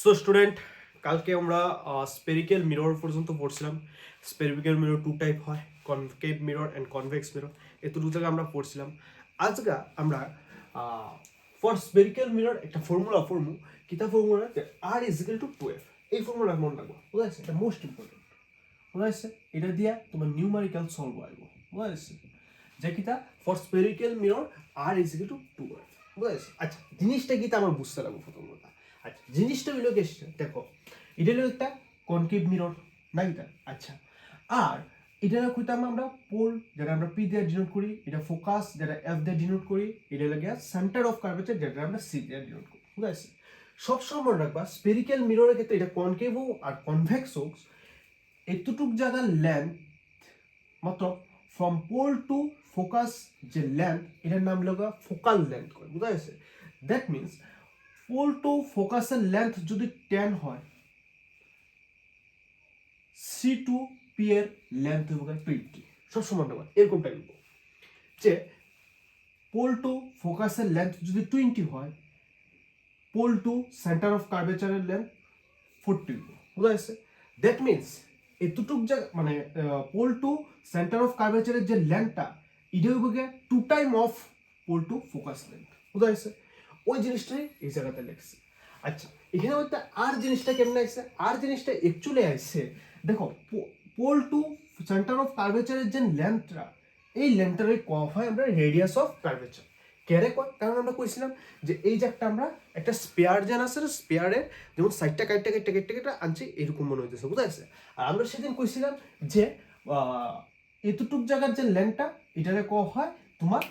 So student, কালকে আমরা spherical mirror পর্যন্ত পড়ছিলাম। স্পেরিক্যাল মিরর টু টাইপ হয়, concave mirror and convex mirror. এতটুকু জায়গা আমরা পড়ছিলাম। আজকে আমরা ফর স্পেরিক্যাল মিরর একটা ফর্মুলা ফর্মু। কিতা formula? R is equal to 12। এই ফর্মুলা মনে রাখবো, বুঝা যাচ্ছে? এটা মোস্ট ইম্পর্টেন্ট, বুঝা যাচ্ছে? এটা দিয়া তোমার নিউমারিক্যাল সলভ আসবো, বুঝা যাচ্ছে? যে কিতা for spherical mirror R is equal to 12, বুঝা যাচ্ছে? আচ্ছা, জিনিসটা কিতা আমার বুঝতে লাগবো প্রথম কথা। আচ্ছা, জিনিসটা হইলো কি, দেখো, এটা হলো একটা কনকেভ মিরর, না এটা? আচ্ছা, আর এটা কইতাম আমরা পোল, যেটা আমরা পি দিয়ে ডিনোট করি, এটা ফোকাস যেটা এফ দিয়ে ডিনোট করি, এটা লাগে সেন্টার অফ কার্ভেচার যেটা আমরা সি দিয়ে ডিনোট করি, বুঝা যাচ্ছে? সবসময় মনে রাখবা স্পেরিক্যাল মিররের ক্ষেত্রে এটা কনকেভ আর কনভেক্স হোক, এতটুক জায়গার লেন্থ মতলব ফ্রম পোল টু ফোকাস যে লেন্থ, এটার নাম লগা ফোকাল লেন্থ করে, বুঝা যাচ্ছে? দ্যাট মিনস পোল টু ফোকাসের লেন্থ যদি 10 হয়, সি টু পি এর লেন্থ হবে 20। সবসময় নেবা এরকম টাইপ যে পোল টু ফোকাসের লেন্থ যদি 20 হয়, পোল টু সেন্টার অফ কার্ভেচারের লেন্থ 40 হবে, বুঝা যাচ্ছে? দ্যাট মিনস এতটুক জায়গা মানে পোল টু সেন্টার অফ কার্ভেচারের যে লেন্থটা, এটা হবে two time of pole to focus length, বুঝা যাচ্ছে? ওই জিনিসটাই এই জায়গাতে লেখছে। আচ্ছা, এখানে বলতে আর জিনিসটা কেমনে আসছে? আর জিনিসটা অ্যাকচুয়ালি আসছে, দেখো, পোল টু সেন্টার অফ কার্ভেচারের যে লেন্থটা, এই লেন্থটারে কয়া হয় আমরা রেডিয়াস অফ কার্ভেচার। কেরে কয়? কারণ আমরা কইছিলাম যে এই যে আমরা একটা স্পেয়ার যেন আছে, স্পেয়ারের যেমন সাইডটা কাটতে কাটতে কাটতে কাটতে আনছি, এরকম মনে হইতেছে, বুঝা যাচ্ছে? আর আমরা সেদিন কইছিলাম যে এতটুক জায়গার যে লেন্থটা, এটারে কয়া হয় তোমার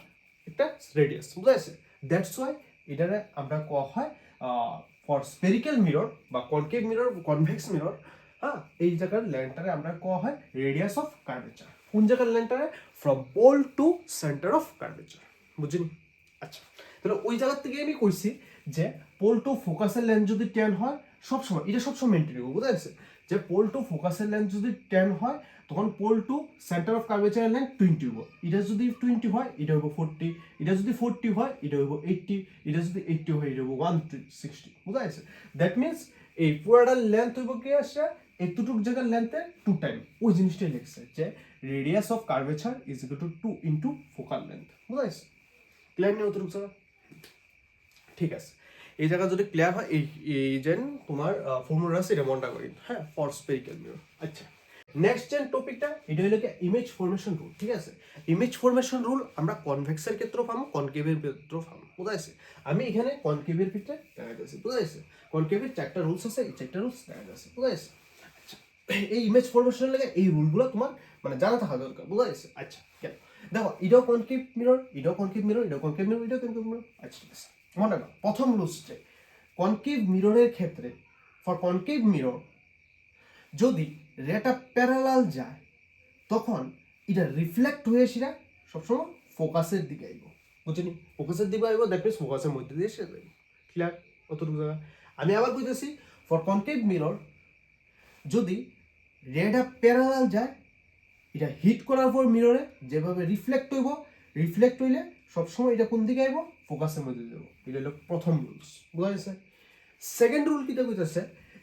একটা রেডিয়াস, বুঝা যাচ্ছে? দ্যাটস ওয়াই এটারে আমরা কয়া হয় ফর স্পেরিক্যাল মিরর বা কনকেভ মিরর, কনভেক্স মিরর, হ্যাঁ, এই জায়গার লেন্থটারে আমরা কয়া হয় রেডিয়াস অফ কার্ভেচার। কোন জায়গার লেন্থটারে? From pole to centre of curvature, বুঝলি? আচ্ছা, তাহলে ওই জায়গার থেকে আমি কইছি যে পোল টু ফোকাসের লেন্থ যদি 10 হয়, সবসময় এটা সবসময় মেনটেন করবো, বুঝা যাচ্ছে? যে পোল টু ফোকাসের লেন্থ যদি 10 হয়, তখন পোল টু সেন্টার অফ কার্ভেচারের লেন্থ 20 হবো। এটা যদি 20 হয়, এটা হবো 40। এটা যদি 40 হয়, এটা হবো 80। এটা যদি 80 হয়, এটা হবো 160, বুঝা যাচ্ছে? দ্যাট মিনস এই পুরাটার লেন্থ হইব কি আসছে, এতটুক জায়গার লেন্থের 2 টাইম। ওই জিনিসটাই লিখছে যে radius of curvature is equal two 2 into focal length, বুঝা যাচ্ছে? ক্লিয়ার নেই অতটুকু জায়গা? ঠিক আছে, এই জায়গা যদি ক্লিয়ার হয়, এই যেন তোমার ফর্মুলা আছে, এটা মনটা করি, হ্যাঁ, ফর স্পেরিক্যাল মিরর। আচ্ছা, নেক্সট যেন টপিকটা, এটা হলো ইমেজ ফরমেশন রুল। ঠিক আছে, ইমেজ ফরমেশন রুল আমরা কনভেক্সের ক্ষেত্রেও পাবো, কনকেভের ক্ষেত্রেও পাবো, বুঝা যাচ্ছে? আমি এখানে কনকেভের ক্ষেত্রে দেখা যাচ্ছে, বুঝা যাচ্ছে? কনকেভের 4টা রুলস আছে, এই 4টা রুলস দেখা যাচ্ছে, বুঝা যাচ্ছে? আচ্ছা, এই ইমেজ ফরমেশনের লাগে এই রুলগুলো তোমার মানে জানা থাকা দরকার, বুঝা যাচ্ছে? আচ্ছা, কেন? দেখো, এটাও কনকেভ মিরর, এটাও কনকেভ মিরর, এটাও কনকেভ মিরর, এটাও কনকেভ মিরর। আচ্ছা, ঠিক আছে, মনে রাখো প্রথম রুলসে কনকেভ মিররের ক্ষেত্রে, ফর কনকেভ মিরর যদি রেটা প্যারালাল যায়, তখন এটা রিফ্লেক্ট হয়ে সেটা সবসময় ফোকাসের দিকে আইব, বুঝলি? ফোকাসের দিকে আইব, দ্যাট মিনস ফোকাসের মধ্যে দিয়ে সে যাইব। ক্লিয়ার অতটুকু জায়গা? আমি আবার বুঝতেছি, ফর কনকেভ মিরর যদি রেটা প্যারালাল যায়, এটা হিট করার পর মিররে যেভাবে রিফ্লেক্ট হইব, রিফ্লেক্ট হইলে সবসময় এটা কোন দিকে আইব? ফোকাসের মধ্যে যাব। এটা হলো প্রথম রুলস, বুঝা গেছে? সেকেন্ড রুল কিটা কইতেছে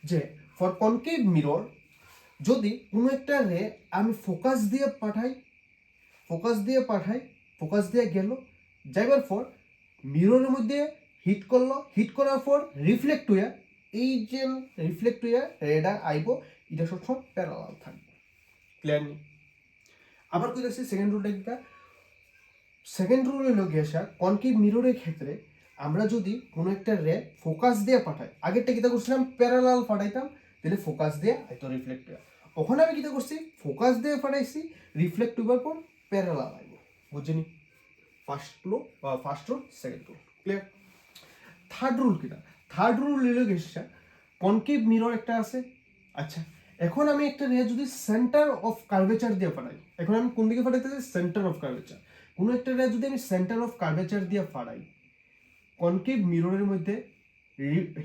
যে ফর কনকেভ মিরর যদি কোনো একটা রে আমি ফোকাস দিয়ে পাঠাই, ফোকাস দিয়ে গেল, যাইবার পর মিররের মধ্যে হিট করলো, হিট করার পর রিফ্লেক্ট হইয়া, এই যে রিফ্লেক্ট হইয়া রেডা আইব, এটা সবসময় প্যারালাল থাকবে। ক্লিয়ার নেই? আবার কইতেছি সেকেন্ড রুলটা কিটা? সেকেন্ড রুল হলো গিয়ে কনকেভ মিররের ক্ষেত্রে আমরা যদি কোনো একটা রে ফোকাস দিয়ে পাঠাই, আগেরটা কিতা করছিলাম প্যারালাল পাঠাইতাম, তাহলে ফোকাস দিয়ে হয়তো রিফ্লেক্ট হয়। ওখানে আমি কিতা করছি, ফোকাস দিয়ে পাঠাইছি, রিফ্লেক্ট হবার পর প্যারালাল আইব, বুঝছেনি? First rule, second rule. Clear? Third rule কিটা? থার্ড রুল হলো গিয়ে কনকেভ মিরর একটা আছে। আচ্ছা, এখন আমি একটা রে যদি সেন্টার অফ কার্ভেচার দিয়ে পাঠাই, এখন আমি কোন দিকে পাঠাইতে চাই? Centre of curvature. কোনো একটা রে যদি আমি সেন্টার অফ কার্ভেচার দিয়ে পাঠাই, কনকেভ মিররের মধ্যে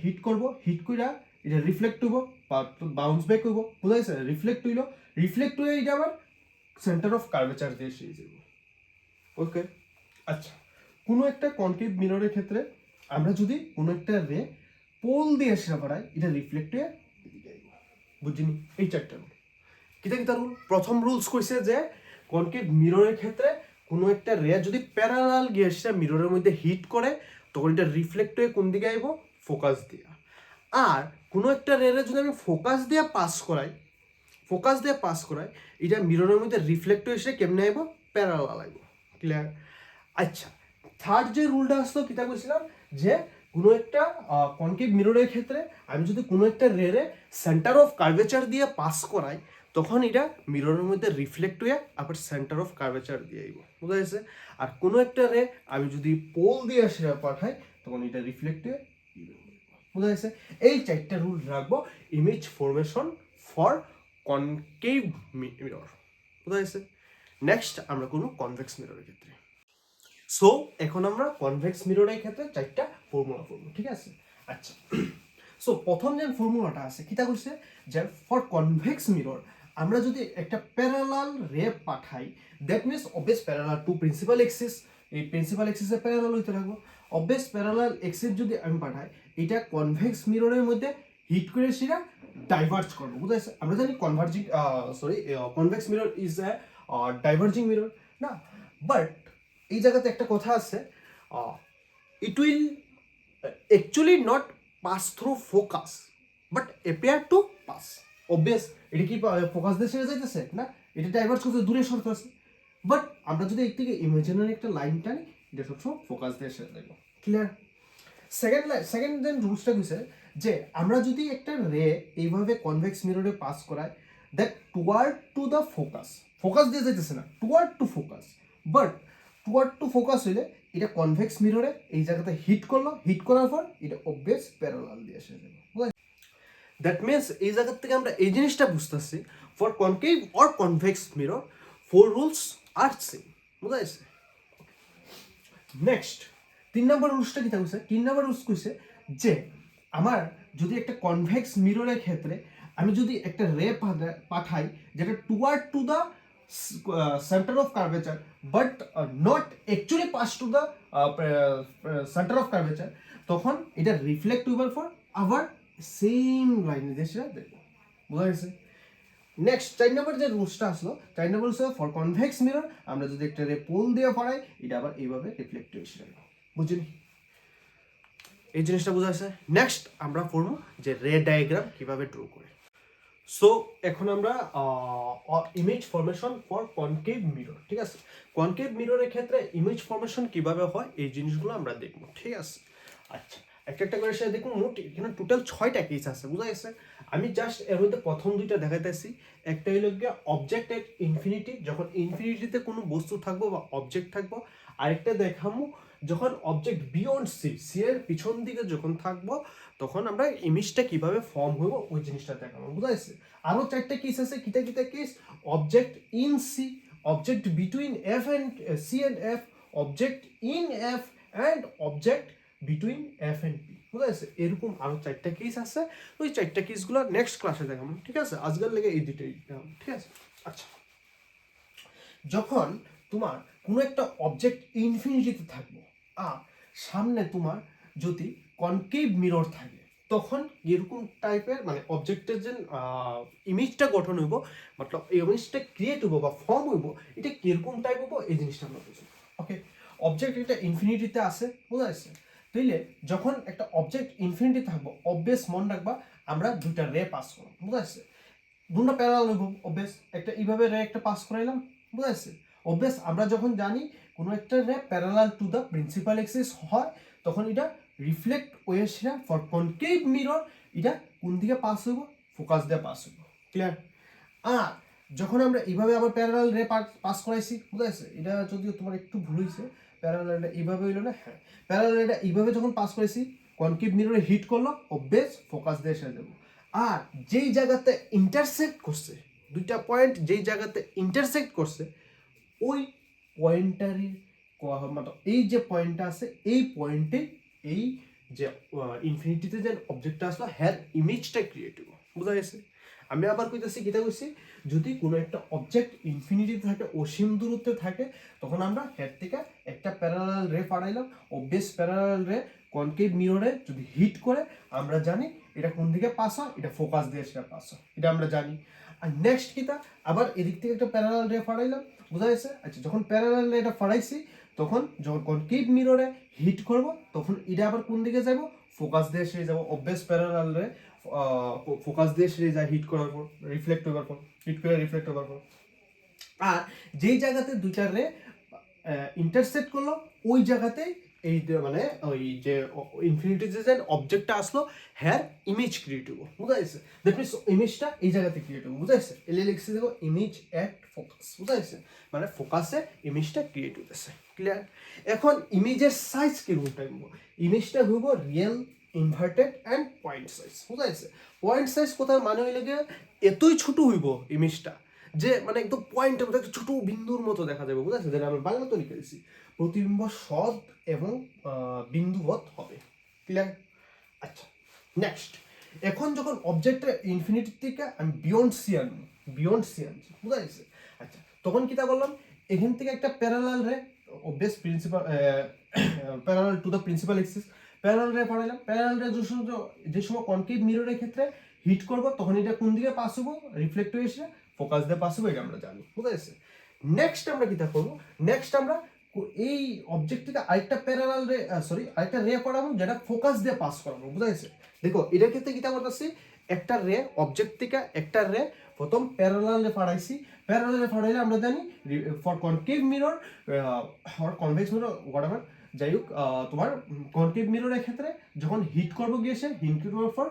হিট করব, হিট কইরা এটা রিফ্লেক্ট হইব বা বাউন্স ব্যাক হইব, বুঝা গেছে? রিফ্লেক্ট হইলো, রিফ্লেক্ট হয়ে এটা আবার সেন্টার অফ কার্ভেচার দিয়ে এসে যাব। ওকে, আচ্ছা, কোনো একটা কনকেভ মিররের ক্ষেত্রে আমরা যদি কোনো একটা রে পোল দিয়ে সেটা পাঠায় এটা রিফ্লেক্ট হয়ে এদিকে আইব বুঝিনি এই চারটা রুল কিতা কিতা রুল প্রথম রুলস কইছে যে কনকেভ মিররের ক্ষেত্রে কোনো একটা রে যদি প্যারালাল গিয়ে সেটা মিররের মধ্যে হিট করে তখন এটা রিফ্লেক্ট হয়ে কোন দিকে আইব ফোকাস দিয়া আর কোনো একটা রে যদি আমি ফোকাস দিয়ে পাস করাই এটা মিররের মধ্যে রিফ্লেক্ট হয়ে এসে কেমনে আইব প্যারালাল আইব ক্লিয়ার আচ্ছা থার্ড যে রুলটা আসলো কিতা কইছিলাম যে কোনো একটা কনকেভ মিররের ক্ষেত্রে আমি যদি কোনো একটা রে সেন্টার অফ কার্ভেচার দিয়ে পাস করাই তখন এটা মিররের মধ্যে রিফ্লেক্ট হয়ে আবার সেন্টার অফ কার্ভেচার দিয়ে আইব বুঝা গেছে আর কোনো একটা রে আমি যদি পোল দিয়ে সেটা পাঠাই তখন এটা রিফ্লেক্ট হয়ে বুঝা গেছে এই চারটা রুল রাখবো image formation for concave mirror বুঝা গেছে নেক্সট আমরা কোনো কনভেক্স মিররের ক্ষেত্রে সো এখন আমরা কনভেক্স মিররের ক্ষেত্রে চারটা ফর্মুলা করবো ঠিক আছে আচ্ছা সো প্রথম যে ফর্মুলাটা আছে কিতা করছে যে ফর কনভেক্স মিরর আমরা যদি একটা প্যারালাল রে পাঠাই that means obvious parallel to principal axis এই প্রিন্সিপাল এক্সিসে প্যারালাল হইতে থাকবো অবভিয়াস প্যারালাল এক্সিস যদি আমি পাঠাই এটা কনভেক্স মিররের মধ্যে হিট করে সেটা ডাইভার্জ করবো বুঝতে আমরা জানি convex mirror is a diverging mirror না বাট এই জায়গাতে একটা কথা আছে it will actually not pass through focus but appear to pass obvious এটা কি ফোকাস দিয়ে সেরে যাইতেছে না এটা ডাইভার্জ করতে দূরে সরতে আছে বাট আমরা যদি এর থেকে ইমাজিনারি একটা লাইন টানি এটা সবসময় ফোকাস দিয়ে সেরে যাইব ক্লিয়ার সেকেন্ড দেন রুলসটা কইছে যে আমরা যদি একটা রে এইভাবে কনভেক্স মিররে পাস করাই that toward to the focus দিয়ে যাইতেছে না toward to focus but toward to focus হইলে এটা কনভেক্স মিররে এই জায়গাতে হিট করার পর এটা অবভিয়াস প্যারালাল দিয়ে এসে যাবে দ্যাট মিনস এই জায়গা থেকে আমরা এই জিনিসটা বুঝতেছি for concave or convex mirror four rules আর সেম বুঝা গেছে নেক্সট 3 নম্বর রুলসটা কি কইছে 3 নম্বর রুলস কইছে যে আমার যদি একটা কনভেক্স মিররের ক্ষেত্রে আমি যদি একটা রে পাঠাই যেটা toward to the center of curvature but not actually pass to the center of curvature তখন এটা রিফ্লেক্ট হইবার পর আবার সেম লাইনে দিয়ে সেটা দেখবো বুঝা গেছে নেক্সট 4 নম্বর যে রুলসটা আসলো 4 নম্বর হচ্ছে ফর কনভেক্স মিরর আমরা যদি একটা রে পোল দিয়ে পড়াই এটা আবার এইভাবে রিফ্লেক্ট হয়ে আসবে বুঝলি এই জিনিসটা বুঝা গেছে নেক্সট আমরা পড়বো যে রে ডায়াগ্রাম কিভাবে ড্র করে সো এখন আমরা image formation for concave mirror ঠিক আছে কনকেভ মিররের ক্ষেত্রে ইমেজ ফরমেশন কিভাবে হয় এই জিনিসগুলো আমরা দেখবো ঠিক আছে আচ্ছা একটা করে সেটা দেখুন মোট এখানে টোটাল 6টা কেস আছে বুঝা গেছে আমি জাস্ট এর মধ্যে প্রথম দুইটা দেখাইতেছি একটা হলো গিয়ে অবজেক্ট এট ইনফিনিটি যখন ইনফিনিটিতে কোনো বস্তু থাকবো বা অবজেক্ট থাকবো আরেকটা দেখামু যখন অবজেক্ট বিয়ন্ড সি এর পিছন দিকে যখন থাকবো তখন আমরা ইমেজটা কিভাবে ফর্ম হইব ওই জিনিসটা দেখাবো বুঝা গেছে আরো 4টা কেস আছে কিটা case object in C object between F and C and F object in F and object between F and P বুঝা গেছে এরকম আরো 4টা কেস আছে ওই 4টা কেসগুলো নেক্সট ক্লাসে দেখাবো ঠিক আছে আজকের লেগে এই দুটোই ঠিক আছে আচ্ছা যখন তোমার কোনো একটা অবজেক্ট ইনফিনিটিতে থাকবো সামনে তোমার যদি কনকেভ মিরর থাকে তখন এরকম টাইপের মানে অবজেক্টের যে ইমেজটা গঠন হইব মতলব এই ইমেজটা ক্রিয়েট হইব বা ফর্ম হইব এটা কিরকম টাইপ হইব এই জিনিসটা আমরা বুঝবো ওকে অবজেক্ট এটা ইনফিনিটিতে আছে বুঝা যাচ্ছে তাইলে যখন একটা অবজেক্ট ইনফিনিটি থাকবো অবভিয়াস মন রাখবা আমরা দুইটা রে পাস করব বুঝা যাচ্ছে দুটো প্যারালাল হইব অবভিয়াস একটা এইভাবে রে একটা পাস করাইলাম বুঝা যাচ্ছে অবভিয়াস আমরা যখন জানি কোনো একটা রে parallel to the principal axis হয় তখন এটা রিফ্লেক্ট হয়ে সেটা ফর কনকেভ মিরর এটা কোন দিকে পাস হইব ফোকাস দিয়ে পাস হইব ক্লিয়ার আর যখন আমরা এইভাবে আবার প্যারালাল রে পাস করাইছি বুঝা যাচ্ছে এটা যদিও তোমার একটু ভুল হয়েছে প্যারালালটা এইভাবে হইলো না হ্যাঁ প্যারালালটা এইভাবে যখন পাস করেছি কনকেভ মিররে হিট করলো অবভিয়াস ফোকাস দিয়ে সেরে দেবো আর যেই জায়গাতে ইন্টারসেক্ট করছে দুইটা পয়েন্ট যেই জায়গাতে ইন্টারসেক্ট করছে ওই পয়েন্টারই মানে এই যে পয়েন্টটা আছে এই পয়েন্টে এই যে ইনফিনিটিতে যে অবজেক্টটা আসলো হ্যার ইমেজটা ক্রিয়েট হইব বুঝা গেছে আমি আবার কইতেছি কিতা কইছি যদি কোনো একটা অবজেক্ট ইনফিনিটিতে থাকে অসীম দূরত্বে থাকে তখন আমরা হ্যার থেকে একটা প্যারালাল রে পাঠাইলাম অবভিয়াস প্যারালাল রে কনকেভ মিররে যদি হিট করে আমরা জানি এটা কোন দিকে পাস হয়, এটা ফোকাস দিয়ে সেটা পাস হয়, এটা আমরা জানি। আর নেক্সট কিটা আবার এদিক থেকে একটা প্যারালাল রে ফাড়াইলাম, বোঝা গেছে? আচ্ছা, যখন প্যারালাল রে এটা ফাড়াইছি তখন যখন কনকেভ মিররে হিট করব তখন এটা আবার কোন দিকে যাব, ফোকাস দিয়ে সেরে যাব। অবভিয়াস প্যারালাল রে ফোকাস দিয়ে সেরে যায় হিট করার পর, রিফ্লেক্ট হওয়ার পর, হিট করে রিফ্লেক্ট হওয়ার পর। আর যেই জায়গাতে দুইটা রে ইন্টারসেক্ট করলো ওই জায়গাতে এই মানে ওই যে ইনফিনিটি যে অবজেক্টটা আসলো হ্যার ইমেজ ক্রিয়েট হবো, বুঝা যাচ্ছে? দ্যাট মিনস ইমেজটা এই জায়গাতে ক্রিয়েট হবো, বুঝা যাচ্ছে? এলে লিখছে দেখো ইমেজ অ্যাট ফোকাস, বুঝা যাচ্ছে? মানে ফোকাসে ইমেজটা ক্রিয়েট হতেছে, ক্লিয়ার? এখন ইমেজের সাইজ কিরকম টাইম হবো, ইমেজটা হইব real inverted and point size, বুঝা যাচ্ছে? পয়েন্ট সাইজ কোথায় মানে হইলে গিয়ে এতই ছোট হইব ইমেজটা যে মানে একদম পয়েন্টের মতো ছোট বিন্দুর মতো দেখা যাবে, বুঝা যাচ্ছে? যেটা আমি বাংলা তো লিখে দিচ্ছি, প্রতিবিম্ব সৎ এবং বিন্দুবৎ হবে, ক্লিয়ার? আচ্ছা, নেক্সট এখন যখন অবজেক্টের ইনফিনিটির থেকে আমি বিয়ন্ড সি আনবো, বুঝা যাচ্ছে? আচ্ছা, তখন কি তা বললাম, এখান থেকে একটা প্যারালাল রে obvious principal parallel to the principal axis, parallel রে পড়াইলাম। প্যারালাল রে যে সময় কনকেভ মিররের ক্ষেত্রে হিট করব তখন এটা কোন দিকে পাস হবো, রিফ্লেক্ট হয়ে এসে ফোকাস দিয়ে পাস হবো, এটা আমরা জানি, বুঝা যাচ্ছে? নেক্সট আমরা কি তা করবো, নেক্সট আমরা এই অবজেক্ট থেকে আরেকটা প্যারালাল রে আরেকটা রে পড়াবো যেটা ফোকাস দিয়ে পাস করাবো, বুঝা যাচ্ছে? দেখো এটার ক্ষেত্রে কিতা করতেছি, একটা রে অবজেক্ট থেকে একটা রে প্রথম প্যারালাল রে পড়াইছি, প্যারালাল রে পড়াইলে আমরা জানি for concave mirror or convex mirror whatever, যাই হোক তোমার কনকেভ মিররের ক্ষেত্রে যখন হিট করবো গিয়ে সে হিট করার পর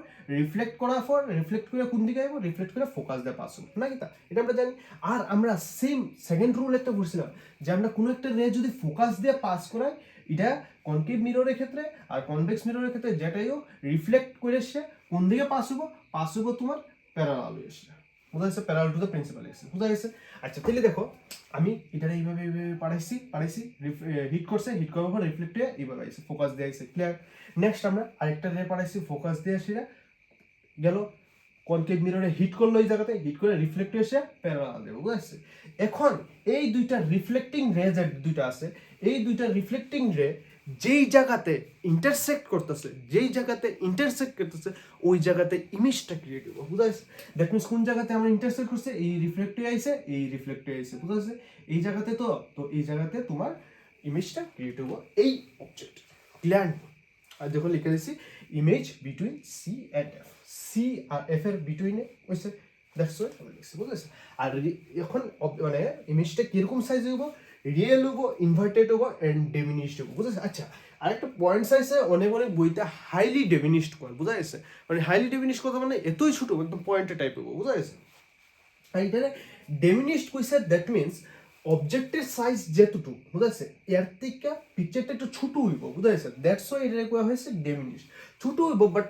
রিফ্লেক্ট করে কোন দিকে যাবো, রিফ্লেক্ট করে ফোকাস দিয়ে পাস হবো, না কিতা? এটা আমরা জানি। আর আমরা সেম সেকেন্ড রুল একটা পড়ছিলাম যে আমরা কোনো একটা রে যদি ফোকাস দিয়ে পাস করাই এটা কনকেভ মিররের ক্ষেত্রে আর কনভেক্স মিররের ক্ষেত্রে যেটাই হোক রিফ্লেক্ট করে এসে কোন দিকে পাস হবো তোমার প্যারালাল এসে, বোঝা যাচ্ছে? Parallel to the principal axis, বোঝা গেছে? আচ্ছা, তাহলে দেখো আমি এটা এইভাবে পাঠাইছি হিট করার পর রিফ্লেক্ট হয়ে এইভাবে আইছে, ফোকাস দিয়ে আইছে, ক্লিয়ার? নেক্সট আমরা আরেকটা রে পাঠাইছি, ফোকাস দিয়ে সেটা গেল কনকেভ মিররে হিট করলো, এই জায়গাতে হিট করে রিফ্লেক্ট এসে প্যারালাল দেবো, বুঝতে? এখন এই দুইটা রিফ্লেক্টিং রে যে দুইটা আছে, এই দুইটা রিফ্লেক্টিং রে যেই জায়গাতে ইন্টারসেক্ট করতেছে ওই জায়গাতে ইমেজটা ক্রিয়েট হবো, বুঝা যাচ্ছে? দ্যাট মিনস কোন জায়গাতে আমরা ইন্টারসেক্ট করছে, এই রিফ্লেক্টে আইছে, বুঝা যাচ্ছে? এই জায়গাতে তো এই জায়গাতে তোমার ইমেজটা ক্রিয়েট হবো এই অবজেক্ট, ক্লিয়ার? আর দেখো লিখে দিচ্ছি image between C and F, C আর এফ এর বিটুইনে হয়েছে, দ্যাটস ওয়াই আমরা লিখছি, বুঝেছে? আর এখন মানে ইমেজটা কিরকম সাইজ হইব, রিয়েল হবো, ইনভার্টেড হবো এন্ড ডেমিনিশড হবো, বুঝেছে? আচ্ছা, আরেকটা পয়েন্ট সাইজে অনেক বইতে হাইলি ডেমিনিশড করে, বুঝা গেছে? মানে হাইলি ডেমিনিশড কথা মানে এতই ছোট একদম পয়েন্টের টাইপ হবো, বুঝা গেছে? আর এটা ডেমিনিশড কইছে, দ্যাট মিনস অবজেক্টের সাইজ যেতটুকু, বুঝা যাচ্ছে? এর থেকে পিকচারটা একটু ছোট হইব, বুঝা যাচ্ছে? দ্যাটস ওয়াই এটা কোয়া হয়েছে ডেমিনিশড, ছোট হইব, বাট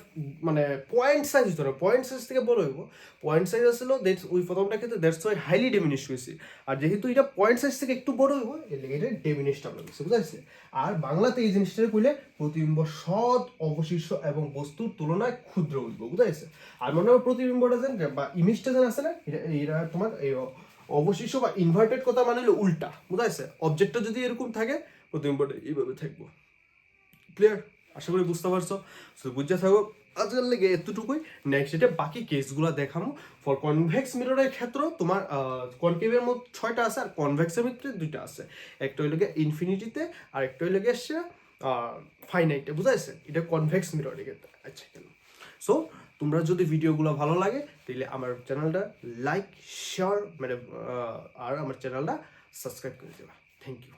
মানে পয়েন্ট সাইজ হইতো না, পয়েন্ট সাইজ থেকে বড় হইব। পয়েন্ট সাইজ আসলে ওই প্রথমটা ক্ষেত্রে দ্যাটস ওয়াই হাইলি ডেমিনিশড হয়েছে। আর যেহেতু এটা পয়েন্ট সাইজ থেকে একটু বড় হইব এর লেগে এটা ডেমিনিশড আমরা বলছি, বুঝা যাচ্ছে? আর বাংলাতে এই জিনিসটা কইলে প্রতিবিম্ব সৎ অবশিষ্ট এবং বস্তুর তুলনায় ক্ষুদ্র হইব, বুঝা যাচ্ছে? আর মনে হয় প্রতিবিম্বটা বা ইমেজটা যেন আছে না, এটা তোমার এই অবশিষ্ট বা ইনভার্টেড কথা মানে হলো উল্টা, বুঝা যাচ্ছে? অবজেক্টটা যদি এরকম থাকে প্রতিবিম্বটা এইভাবে থাকবো, ক্লিয়ার? আশা করি বুঝতে পারছো। বুঝতে থাকো, আজকাল লেগে এতটুকুই। নেক্সট এটা বাকি কেসগুলো দেখামো। ফর কনভেক্স মিররের ক্ষেত্রে তোমার কনকেভের মধ্যে 6টা আছে আর কনভেক্সের ভিতরে 2টা আছে, একটা হইল গিয়ে ইনফিনিটিতে আর একটা হইল গিয়ে ফাইনাইটে, বুঝা যাচ্ছে? এটা কনভেক্স মিররের ক্ষেত্রে। আচ্ছা, কেন? সো তোমরা যদি ভিডিওগুলো ভালো লাগে তাহলে আমার চ্যানেলটা লাইক শেয়ার মানে আর আমার চ্যানেলটা সাবস্ক্রাইব করে দেবা। Thank you.